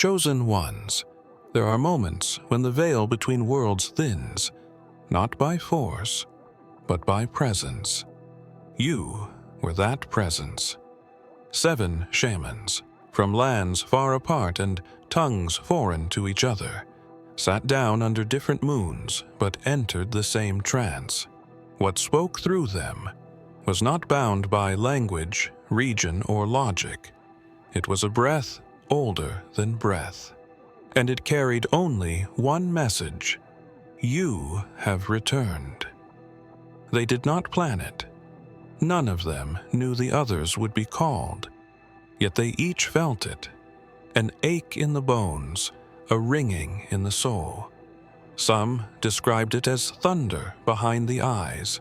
Chosen ones, there are moments when the veil between worlds thins, not by force, but by presence. You were that presence. 7 shamans, from lands far apart and tongues foreign to each other, sat down under different moons but entered the same trance. What spoke through them was not bound by language, region, or logic. It was a breath older than breath, and it carried only one message: you have returned. They did not plan it. None of them knew the others would be called, yet they each felt it, an ache in the bones, a ringing in the soul. Some described it as thunder behind the eyes.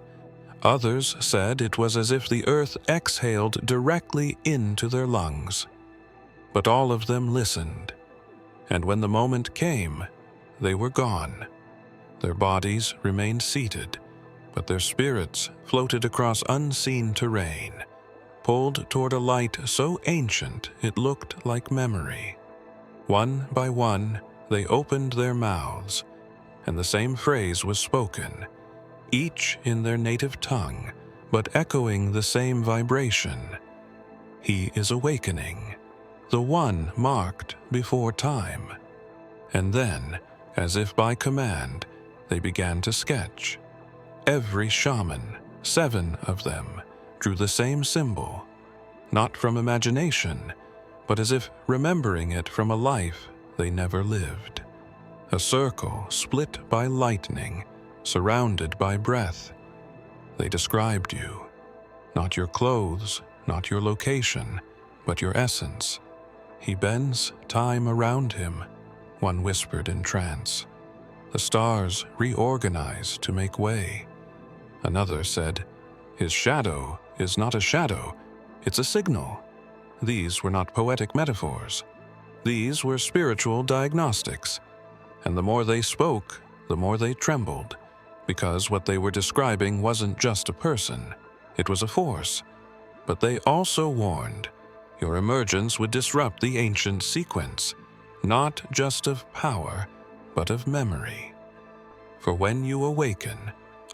Others said it was as if the earth exhaled directly into their lungs. But all of them listened, and when the moment came, they were gone. Their bodies remained seated, but their spirits floated across unseen terrain, pulled toward a light so ancient it looked like memory. One by one, they opened their mouths, and the same phrase was spoken, each in their native tongue, but echoing the same vibration. He is awakening, the one marked before time. And then, as if by command, they began to sketch. Every shaman, 7 of them, drew the same symbol, not from imagination, but as if remembering it from a life they never lived. A circle split by lightning, surrounded by breath. They described you, not your clothes, not your location, but your essence. He bends time around him, one whispered in trance. The stars reorganize to make way. Another said, his shadow is not a shadow, it's a signal. These were not poetic metaphors. These were spiritual diagnostics, and the more they spoke, the more they trembled, because what they were describing wasn't just a person, it was a force. But they also warned, your emergence would disrupt the ancient sequence, not just of power, but of memory. For when you awaken,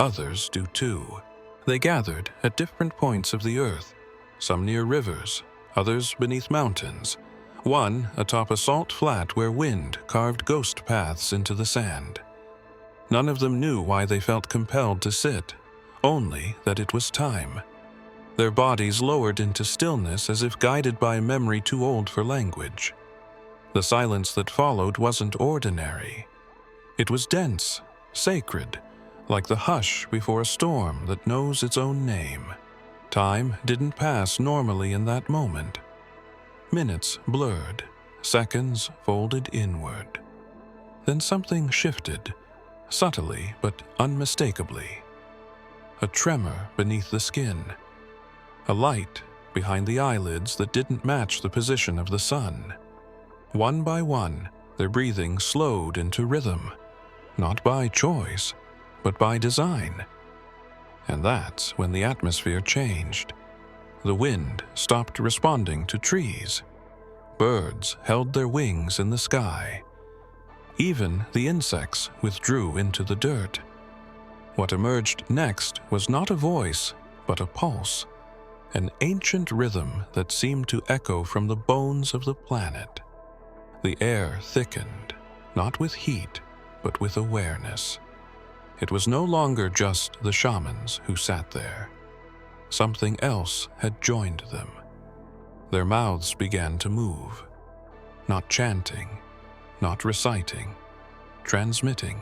others do too. They gathered at different points of the earth, some near rivers, others beneath mountains, one atop a salt flat where wind carved ghost paths into the sand. None of them knew why they felt compelled to sit, only that it was time. Their bodies lowered into stillness as if guided by a memory too old for language. The silence that followed wasn't ordinary. It was dense, sacred, like the hush before a storm that knows its own name. Time didn't pass normally in that moment. Minutes blurred, seconds folded inward. Then something shifted, subtly but unmistakably. A tremor beneath the skin, a light behind the eyelids that didn't match the position of the sun. One by one, their breathing slowed into rhythm, not by choice, but by design. And that's when the atmosphere changed. The wind stopped responding to trees. Birds held their wings in the sky. Even the insects withdrew into the dirt. What emerged next was not a voice, but a pulse, an ancient rhythm that seemed to echo from the bones of the planet. The air thickened, not with heat, but with awareness. It was no longer just the shamans who sat there. Something else had joined them. Their mouths began to move, not chanting, not reciting, transmitting.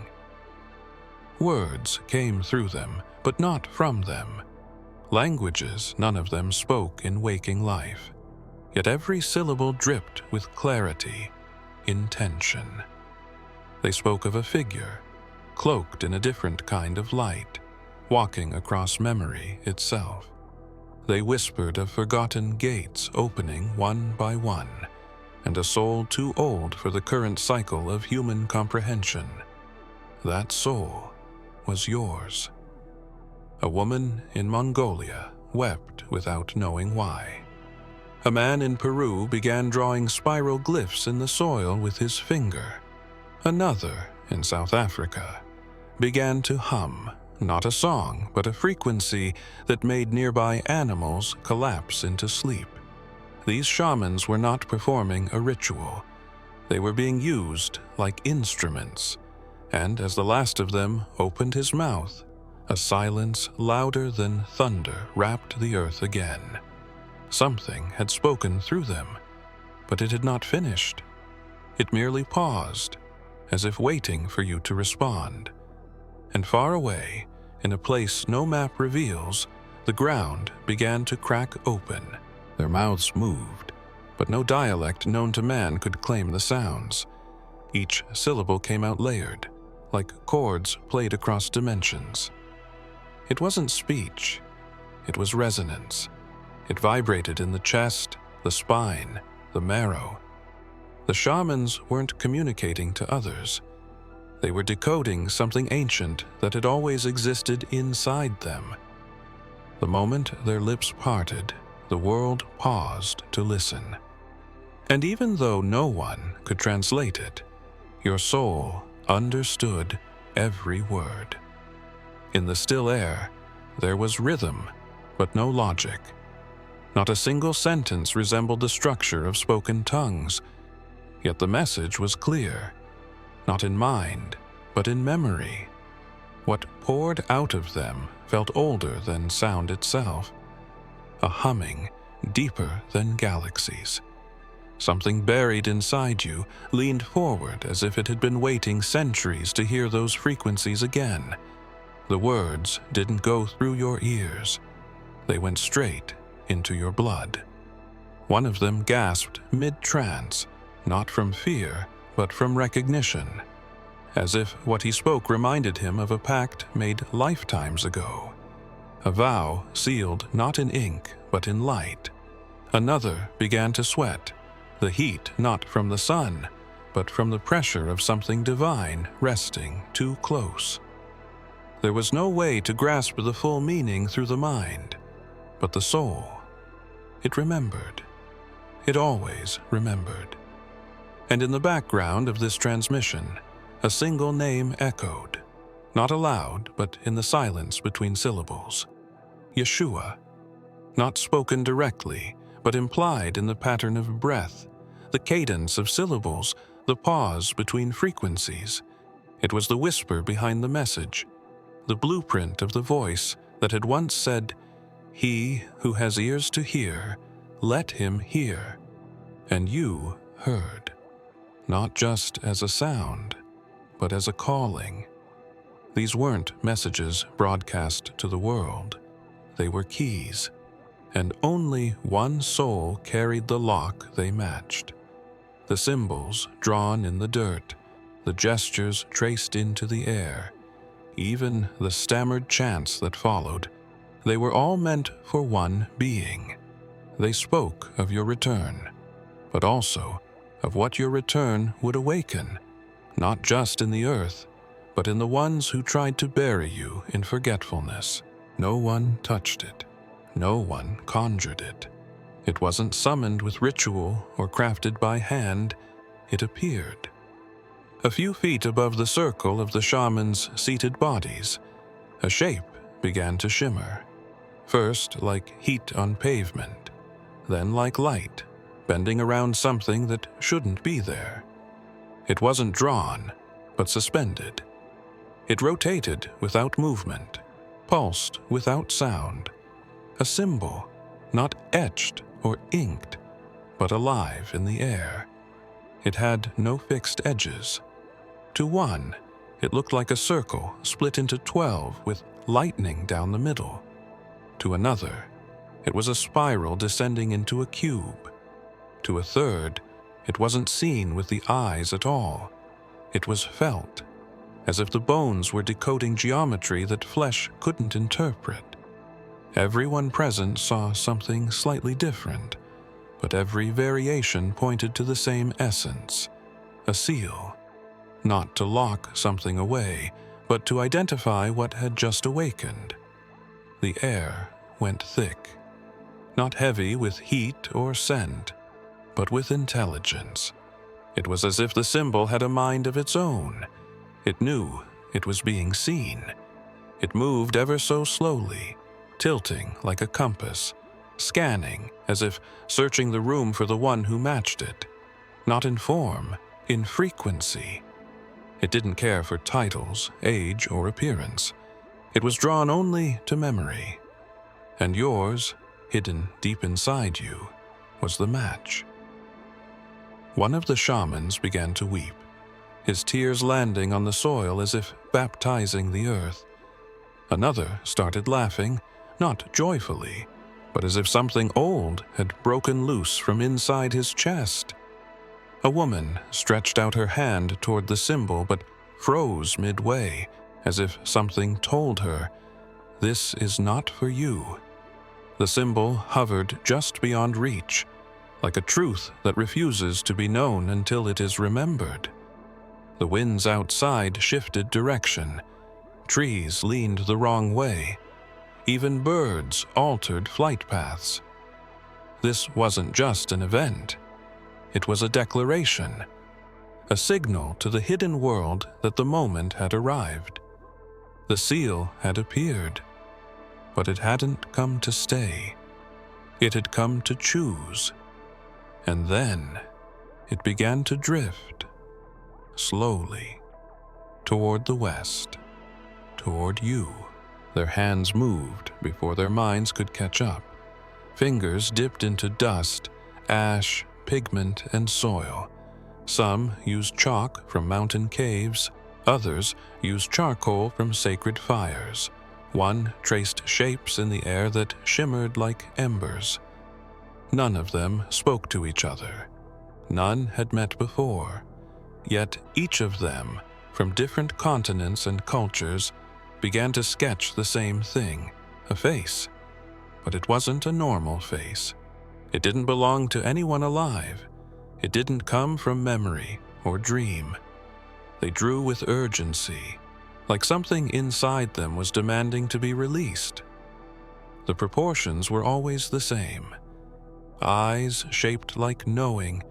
Words came through them, but not from them. Languages none of them spoke in waking life, yet every syllable dripped with clarity, intention. They spoke of a figure, cloaked in a different kind of light, walking across memory itself. They whispered of forgotten gates opening one by one, and a soul too old for the current cycle of human comprehension. That soul was yours. A woman in Mongolia wept without knowing why. A man in Peru began drawing spiral glyphs in the soil with his finger. Another, in South Africa, began to hum, not a song, but a frequency that made nearby animals collapse into sleep. These shamans were not performing a ritual. They were being used like instruments, and as the last of them opened his mouth, a silence louder than thunder wrapped the earth again. Something had spoken through them, but it had not finished. It merely paused, as if waiting for you to respond. And far away, in a place no map reveals, the ground began to crack open. Their mouths moved, but no dialect known to man could claim the sounds. Each syllable came out layered, like chords played across dimensions. It wasn't speech, it was resonance. It vibrated in the chest, the spine, the marrow. The shamans weren't communicating to others. They were decoding something ancient that had always existed inside them. The moment their lips parted, the world paused to listen. And even though no one could translate it, your soul understood every word. In the still air, there was rhythm, but no logic. Not a single sentence resembled the structure of spoken tongues, yet the message was clear, not in mind, but in memory. What poured out of them felt older than sound itself, a humming deeper than galaxies. Something buried inside you leaned forward as if it had been waiting centuries to hear those frequencies again. The words didn't go through your ears. They went straight into your blood. One of them gasped mid-trance, not from fear, but from recognition, as if what he spoke reminded him of a pact made lifetimes ago, a vow sealed not in ink, but in light. Another began to sweat, the heat not from the sun, but from the pressure of something divine resting too close. There was no way to grasp the full meaning through the mind, but the soul, it remembered. It always remembered. And in the background of this transmission, a single name echoed, not aloud, but in the silence between syllables. Yeshua, not spoken directly, but implied in the pattern of breath, the cadence of syllables, the pause between frequencies. It was the whisper behind the message, the blueprint of the voice that had once said, "He who has ears to hear, let him hear." And you heard, not just as a sound, but as a calling. These weren't messages broadcast to the world. They were keys, and only one soul carried the lock they matched. The symbols drawn in the dirt, the gestures traced into the air, even the stammered chants that followed, they were all meant for one being. They spoke of your return, but also of what your return would awaken, not just in the earth, but in the ones who tried to bury you in forgetfulness. No one touched it. No one conjured it. It wasn't summoned with ritual or crafted by hand. It appeared. A few feet above the circle of the shamans' seated bodies, a shape began to shimmer. First like heat on pavement, then like light, bending around something that shouldn't be there. It wasn't drawn, but suspended. It rotated without movement, pulsed without sound. A symbol, not etched or inked, but alive in the air. It had no fixed edges. To one, it looked like a circle split into 12 with lightning down the middle. To another, it was a spiral descending into a cube. To a third, it wasn't seen with the eyes at all. It was felt, as if the bones were decoding geometry that flesh couldn't interpret. Everyone present saw something slightly different, but every variation pointed to the same essence, a seal. Not to lock something away, but to identify what had just awakened. The air went thick. not heavy with heat or scent, but with intelligence. It was as if the symbol had a mind of its own. It knew it was being seen. It moved ever so slowly, tilting like a compass, scanning as if searching the room for the one who matched it. Not in form, in frequency. It didn't care for titles, age, or appearance. It was drawn only to memory. And yours, hidden deep inside you, was the match. One of the shamans began to weep, his tears landing on the soil as if baptizing the earth. Another started laughing, not joyfully, but as if something old had broken loose from inside his chest. A woman stretched out her hand toward the symbol but froze midway, as if something told her, "This is not for you." The symbol hovered just beyond reach, like a truth that refuses to be known until it is remembered. The winds outside shifted direction. Trees leaned the wrong way. Even birds altered flight paths. This wasn't just an event. It was a declaration, a signal to the hidden world that the moment had arrived. The seal had appeared, but it hadn't come to stay. It had come to choose. And then it began to drift, slowly, toward the west, toward you. Their hands moved before their minds could catch up. Fingers dipped into dust, ash, pigment, and soil. Some used chalk from mountain caves, others used charcoal from sacred fires. One traced shapes in the air that shimmered like embers. None of them spoke to each other. None had met before. Yet each of them, from different continents and cultures, began to sketch the same thing, a face. But it wasn't a normal face. It didn't belong to anyone alive. It didn't come from memory or dream. They drew with urgency, like something inside them was demanding to be released. The proportions were always the same. Eyes shaped like knowing,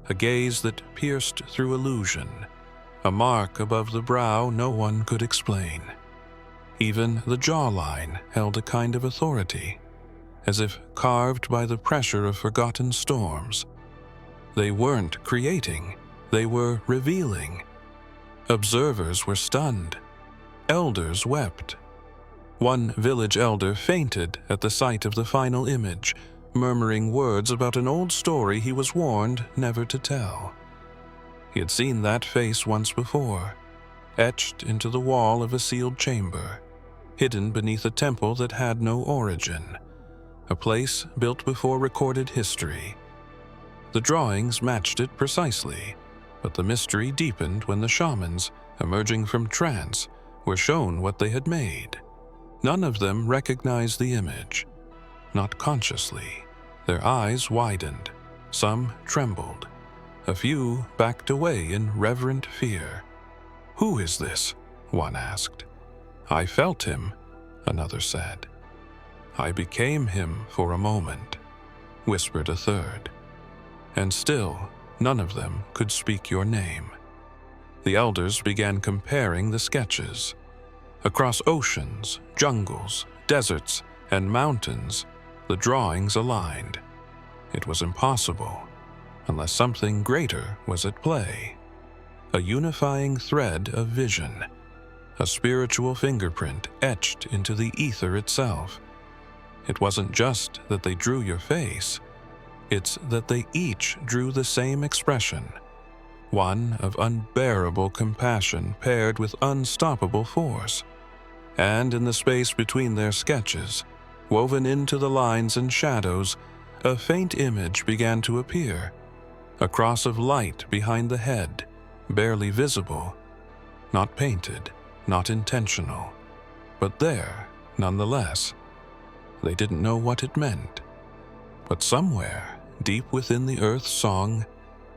a gaze that pierced through illusion, a mark above the brow no one could explain. Even the jawline held a kind of authority, as if carved by the pressure of forgotten storms. They weren't creating, they were revealing. Observers were stunned. Elders wept. One village elder fainted at the sight of the final image, murmuring words about an old story he was warned never to tell. He had seen that face once before, etched into the wall of a sealed chamber, hidden beneath a temple that had no origin, a place built before recorded history. The drawings matched it precisely, but the mystery deepened when the shamans, emerging from trance, were shown what they had made. None of them recognized the image. Not consciously. Their eyes widened. Some trembled. A few backed away in reverent fear. "Who is this?" one asked. "I felt him," another said. "I became him for a moment," whispered a third. And still, none of them could speak your name. The elders began comparing the sketches. Across oceans, jungles, deserts, and mountains, the drawings aligned. It was impossible, unless something greater was at play. A unifying thread of vision, a spiritual fingerprint etched into the ether itself. It wasn't just that they drew your face, it's that they each drew the same expression, one of unbearable compassion paired with unstoppable force. And in the space between their sketches, woven into the lines and shadows, a faint image began to appear, a cross of light behind the head, barely visible, not painted, not intentional, but there, nonetheless. They didn't know what it meant, but somewhere, deep within the earth's song,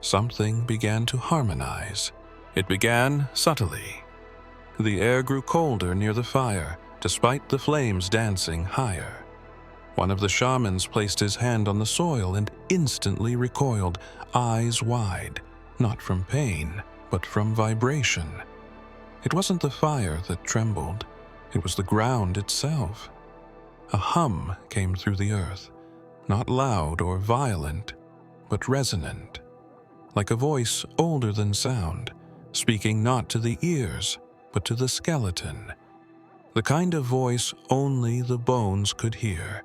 something began to harmonize. It began subtly. The air grew colder near the fire, despite the flames dancing higher. One of the shamans placed his hand on the soil and instantly recoiled, eyes wide, not from pain, but from vibration. It wasn't the fire that trembled, it was the ground itself. A hum came through the earth, not loud or violent, but resonant, like a voice older than sound, speaking not to the ears, but to the skeleton. The kind of voice only the bones could hear.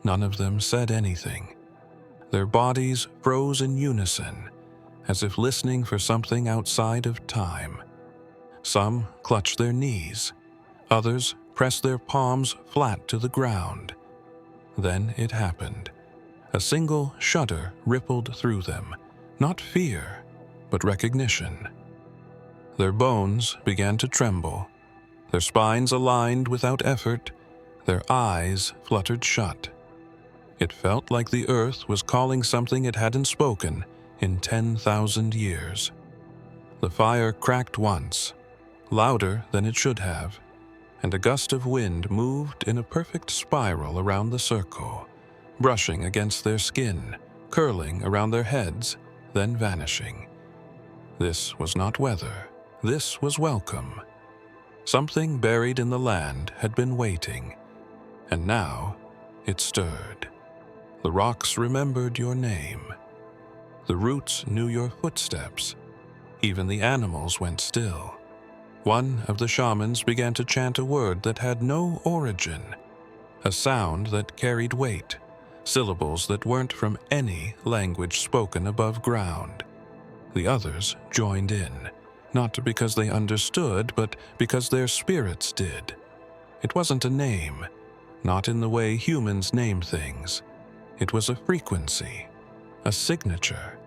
None of them said anything. Their bodies froze in unison, as if listening for something outside of time. Some clutched their knees, others pressed their palms flat to the ground. Then it happened. A single shudder rippled through them, not fear, but recognition. Their bones began to tremble, their spines aligned without effort, their eyes fluttered shut. It felt like the earth was calling something it hadn't spoken in 10,000 years. The fire cracked once, louder than it should have, and a gust of wind moved in a perfect spiral around the circle, brushing against their skin, curling around their heads, then vanishing. This was not weather. This was welcome. Something buried in the land had been waiting, and now it stirred. The rocks remembered your name. The roots knew your footsteps. Even the animals went still. One of the shamans began to chant a word that had no origin, a sound that carried weight, syllables that weren't from any language spoken above ground. The others joined in, not because they understood, but because their spirits did. It wasn't a name, not in the way humans name things. It was a frequency, a signature,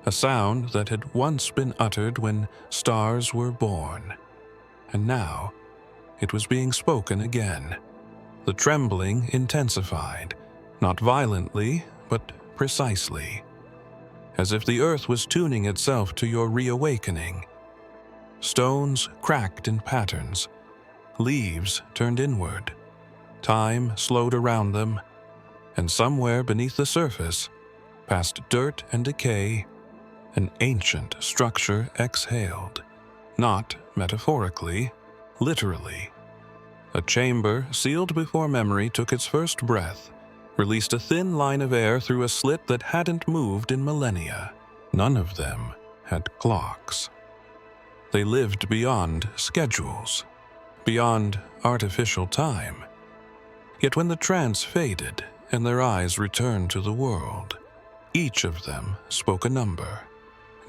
a sound that had once been uttered when stars were born. And now, it was being spoken again. The trembling intensified, not violently, but precisely, as if the earth was tuning itself to your reawakening. Stones cracked in patterns, leaves turned inward, time slowed around them, and somewhere beneath the surface, past dirt and decay, an ancient structure exhaled, not metaphorically, literally. A chamber sealed before memory took its first breath, released a thin line of air through a slit that hadn't moved in millennia. None of them had clocks. They lived beyond schedules, beyond artificial time. Yet when the trance faded and their eyes returned to the world, each of them spoke a number.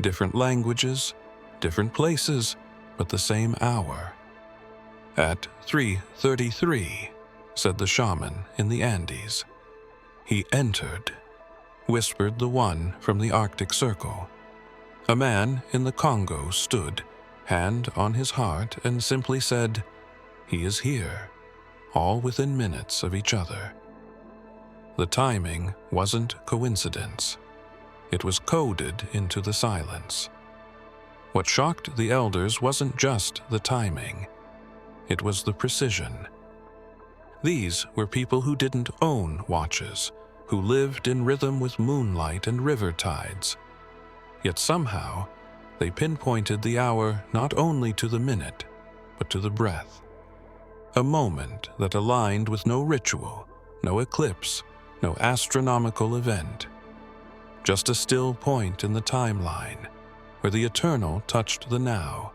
Different languages, different places, but the same hour. At 3:33, said the shaman in the Andes. He entered, whispered the one from the Arctic Circle. A man in the Congo stood, hand on his heart, and simply said, "He is here," all within minutes of each other. The timing wasn't coincidence. It was coded into the silence. What shocked the elders wasn't just the timing. It was the precision. These were people who didn't own watches, who lived in rhythm with moonlight and river tides. Yet somehow, they pinpointed the hour not only to the minute, but to the breath. A moment that aligned with no ritual, no eclipse, no astronomical event. Just a still point in the timeline, where the eternal touched the now.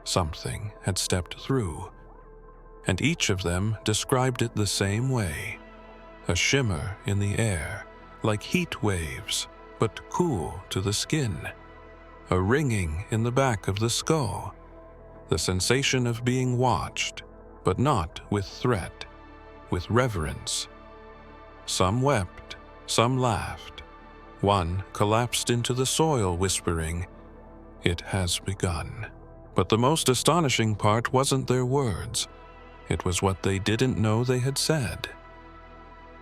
Something had stepped through, and each of them described it the same way. A shimmer in the air, like heat waves, but cool to the skin. A ringing in the back of the skull, the sensation of being watched, but not with threat, with reverence. Some wept, some laughed. One collapsed into the soil, whispering, "It has begun." But the most astonishing part wasn't their words. It was what they didn't know they had said.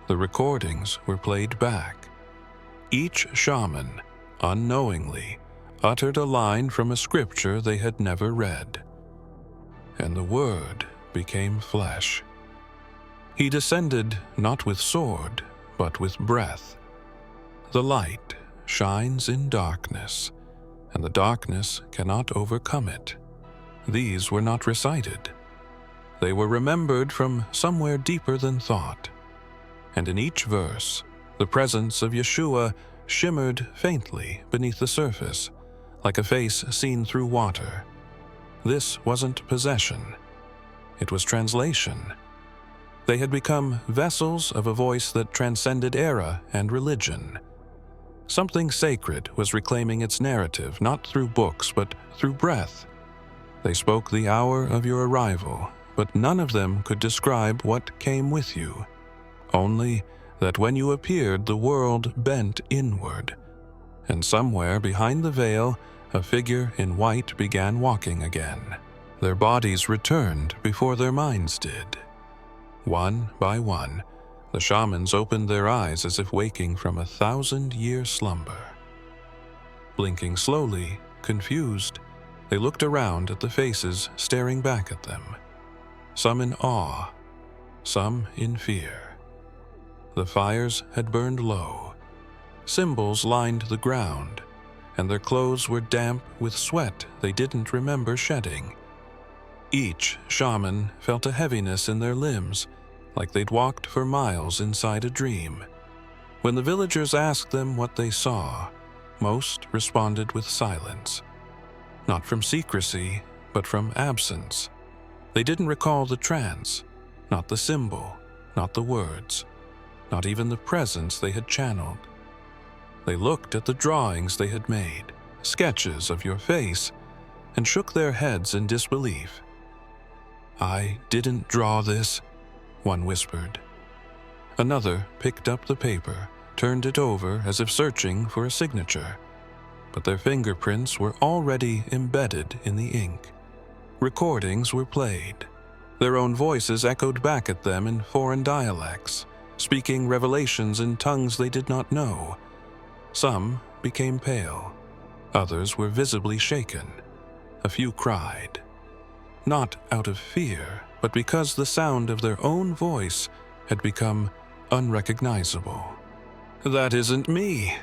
The recordings were played back. Each shaman, unknowingly, uttered a line from a scripture they had never read. And the word became flesh. He descended not with sword, but with breath. The light shines in darkness, and the darkness cannot overcome it. These were not recited. They were remembered from somewhere deeper than thought. And in each verse, the presence of Yeshua shimmered faintly beneath the surface, like a face seen through water. This wasn't possession. It was translation. They had become vessels of a voice that transcended era and religion. Something sacred was reclaiming its narrative, not through books, but through breath. They spoke the hour of your arrival, but none of them could describe what came with you. Only that when you appeared, the world bent inward, and somewhere behind the veil, a figure in white began walking again. Their bodies returned before their minds did. One by one, the shamans opened their eyes as if waking from a 1,000-year slumber. Blinking slowly, confused, they looked around at the faces staring back at them. Some in awe, some in fear. The fires had burned low. Symbols lined the ground, and their clothes were damp with sweat they didn't remember shedding. Each shaman felt a heaviness in their limbs, like they'd walked for miles inside a dream. When the villagers asked them what they saw, most responded with silence. Not from secrecy, but from absence. They didn't recall the trance, not the symbol, not the words, not even the presence they had channeled. They looked at the drawings they had made, sketches of your face, and shook their heads in disbelief. "I didn't draw this," one whispered. Another picked up the paper, turned it over as if searching for a signature, but their fingerprints were already embedded in the ink. Recordings were played. Their own voices echoed back at them in foreign dialects, speaking revelations in tongues they did not know. Some became pale. Others were visibly shaken. A few cried. Not out of fear, but because the sound of their own voice had become unrecognizable. "That isn't me,"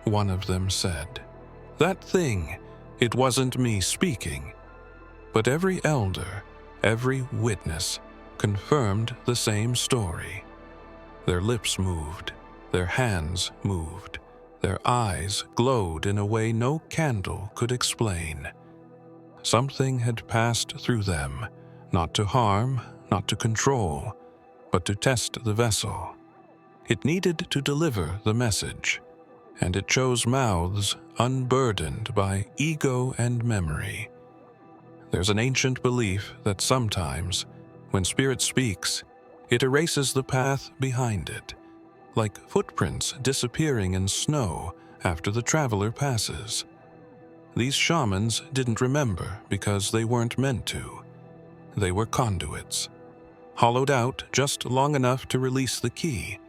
one of them said. "That thing, it wasn't me speaking." But every elder, every witness, confirmed the same story. Their lips moved, their hands moved, their eyes glowed in a way no candle could explain. Something had passed through them, not to harm, not to control, but to test the vessel. It needed to deliver the message, and it chose mouths unburdened by ego and memory. There's an ancient belief that sometimes, when spirit speaks, it erases the path behind it, like footprints disappearing in snow after the traveler passes. These shamans didn't remember because they weren't meant to. They were conduits, hollowed out just long enough to release the key.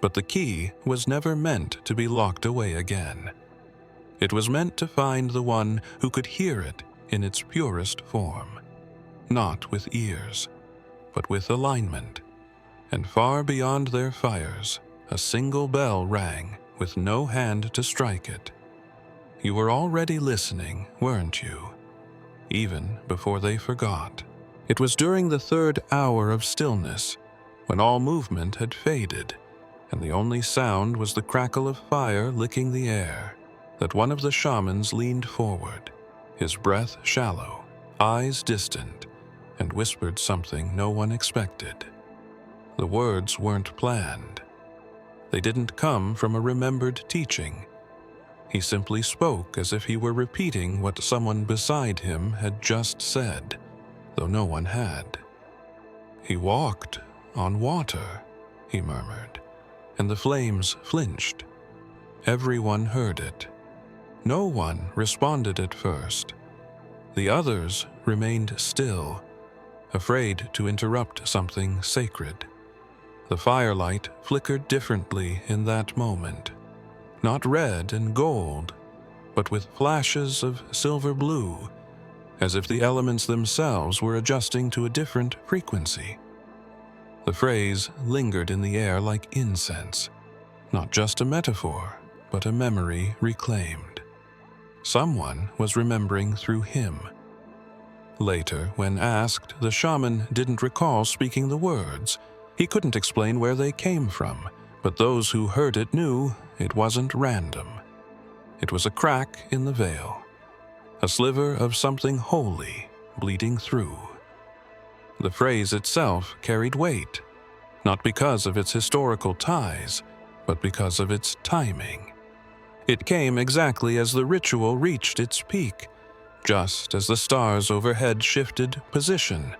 But the key was never meant to be locked away again. It was meant to find the one who could hear it in its purest form, not with ears, but with alignment. And far beyond their fires, a single bell rang with no hand to strike it. You were already listening, weren't you? Even before they forgot. It was during the 3rd hour of stillness, when all movement had faded, and the only sound was the crackle of fire licking the air, that one of the shamans leaned forward, his breath shallow, eyes distant, and whispered something no one expected. The words weren't planned. They didn't come from a remembered teaching. He simply spoke as if he were repeating what someone beside him had just said, though no one had. "He walked on water," he murmured, and the flames flinched. Everyone heard it. No one responded at first. The others remained still, afraid to interrupt something sacred. The firelight flickered differently in that moment. Not red and gold, but with flashes of silver blue, as if the elements themselves were adjusting to a different frequency. The phrase lingered in the air like incense, not just a metaphor, but a memory reclaimed. Someone was remembering through him. Later, when asked, the shaman didn't recall speaking the words. He couldn't explain where they came from, but those who heard it knew it wasn't random. It was a crack in the veil, a sliver of something holy bleeding through. The phrase itself carried weight, not because of its historical ties, but because of its timing. It came exactly as the ritual reached its peak, just as the stars overhead shifted position,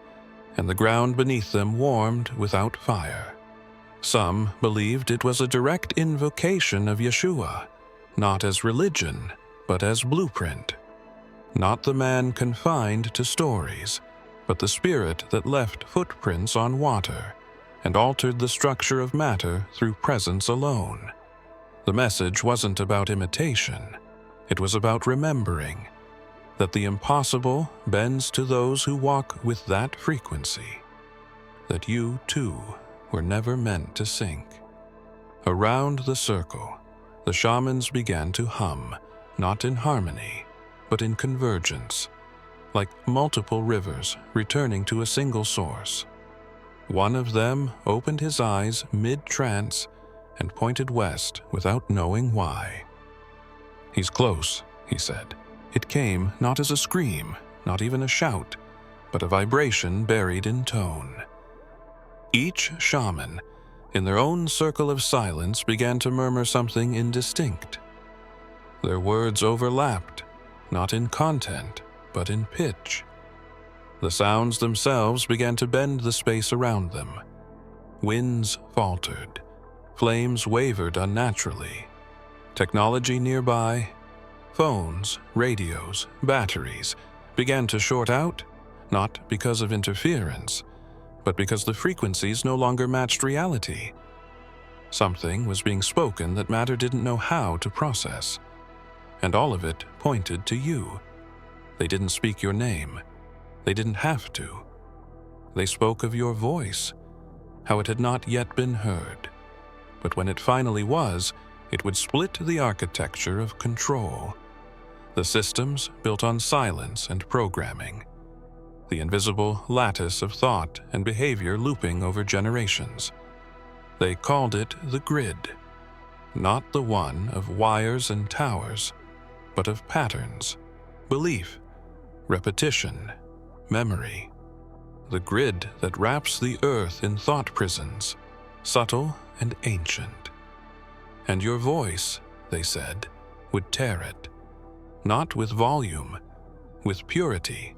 and the ground beneath them warmed without fire. Some believed it was a direct invocation of Yeshua, not as religion, but as blueprint. Not the man confined to stories, but the spirit that left footprints on water and altered the structure of matter through presence alone. The message wasn't about imitation. It was about remembering that the impossible bends to those who walk with that frequency, that you, too, were never meant to sink. Around the circle, the shamans began to hum, not in harmony, but in convergence, like multiple rivers returning to a single source. One of them opened his eyes mid-trance and pointed west without knowing why. "He's close," he said. It came not as a scream, not even a shout, but a vibration buried in tone. Each shaman, in their own circle of silence, began to murmur something indistinct. Their words overlapped, not in content, but in pitch. The sounds themselves began to bend the space around them. Winds faltered. Flames wavered unnaturally. Technology nearby, phones, radios, batteries, began to short out, not because of interference, but because the frequencies no longer matched reality. Something was being spoken that matter didn't know how to process, and all of it pointed to you. They didn't speak your name. They didn't have to. They spoke of your voice, how it had not yet been heard. But when it finally was, it would split the architecture of control. The systems built on silence and programming. The invisible lattice of thought and behavior looping over generations. They called it the grid, not the one of wires and towers, but of patterns, belief, repetition, memory. The grid that wraps the earth in thought prisons, subtle and ancient. And your voice, they said, would tear it, not with volume, with purity.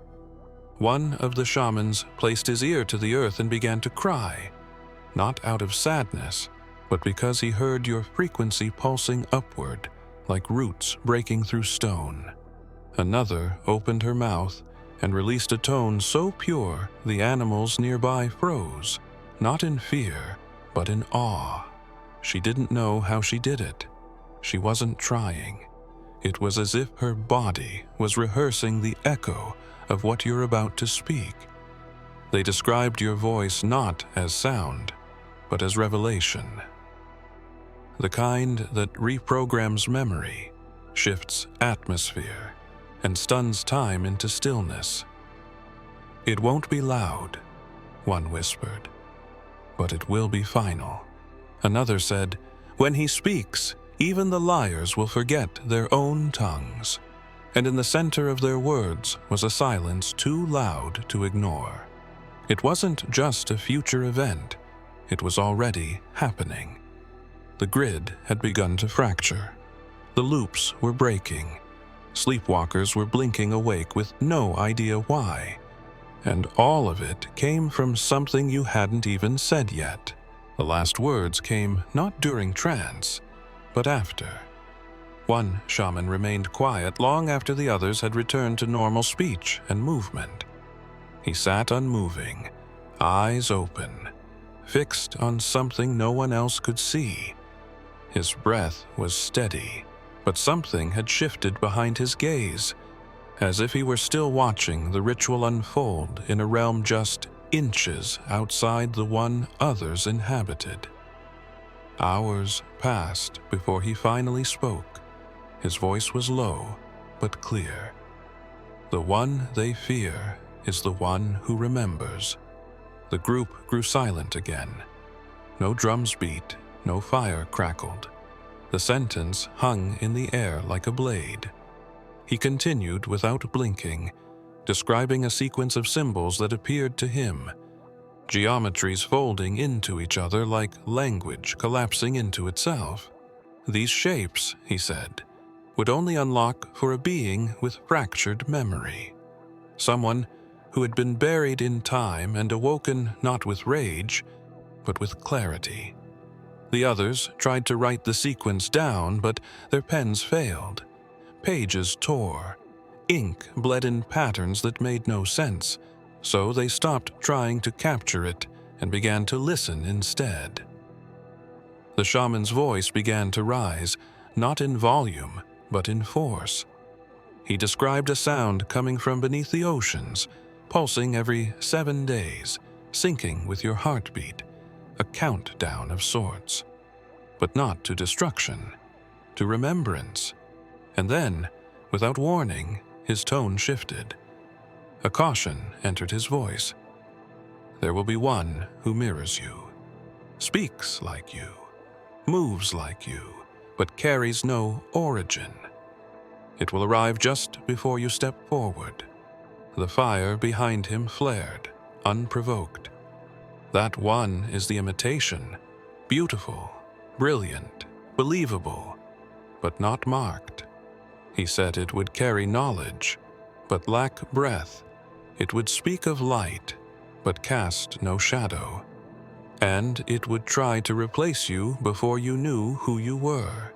One of the shamans placed his ear to the earth and began to cry, not out of sadness, but because he heard your frequency pulsing upward, like roots breaking through stone. Another opened her mouth and released a tone so pure the animals nearby froze, not in fear, but in awe. She didn't know how she did it. She wasn't trying. It was as if her body was rehearsing the echo of what you're about to speak. They described your voice not as sound, but as revelation. The kind that reprograms memory, shifts atmosphere, and stuns time into stillness. "It won't be loud," one whispered, "but it will be final." Another said, "When he speaks, even the liars will forget their own tongues." And in the center of their words was a silence too loud to ignore. It wasn't just a future event, it was already happening. The grid had begun to fracture. The loops were breaking. Sleepwalkers were blinking awake with no idea why. And all of it came from something you hadn't even said yet. The last words came not during trance, but after. One shaman remained quiet long after the others had returned to normal speech and movement. He sat unmoving, eyes open, fixed on something no one else could see. His breath was steady, but something had shifted behind his gaze, as if he were still watching the ritual unfold in a realm just inches outside the one others inhabited. Hours passed before he finally spoke. His voice was low, but clear. The one they fear is the one who remembers. The group grew silent again. No drums beat, no fire crackled. The sentence hung in the air like a blade. He continued without blinking, describing a sequence of symbols that appeared to him, geometries folding into each other like language collapsing into itself. These shapes, he said, would only unlock for a being with fractured memory. Someone who had been buried in time and awoken not with rage, but with clarity. The others tried to write the sequence down, but their pens failed. Pages tore. Ink bled in patterns that made no sense, so they stopped trying to capture it and began to listen instead. The shaman's voice began to rise, not in volume, but in force. He described a sound coming from beneath the oceans, pulsing every 7 days, syncing with your heartbeat, a countdown of sorts. But not to destruction, to remembrance. And then, without warning, his tone shifted. A caution entered his voice. There will be one who mirrors you, speaks like you, moves like you, but carries no origin. It will arrive just before you step forward. The fire behind him flared, unprovoked. That one is the imitation, beautiful, brilliant, believable, but not marked. He said it would carry knowledge, but lack breath. It would speak of light, but cast no shadow. And it would try to replace you before you knew who you were.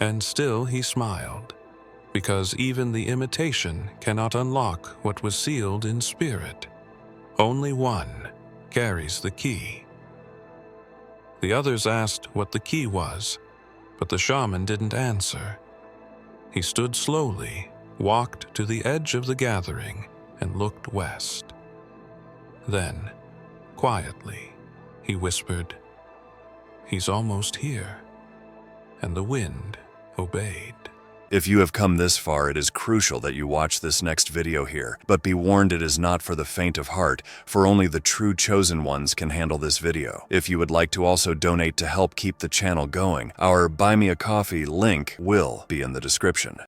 And still he smiled, because even the imitation cannot unlock what was sealed in spirit. Only one carries the key. The others asked what the key was, but the shaman didn't answer. He stood slowly, walked to the edge of the gathering, and looked west. Then, quietly, he whispered, "He's almost here." And the wind obeyed. If you have come this far, it is crucial that you watch this next video here. But be warned, it is not for the faint of heart, for only the true chosen ones can handle this video. If you would like to also donate to help keep the channel going, our Buy Me a Coffee link will be in the description.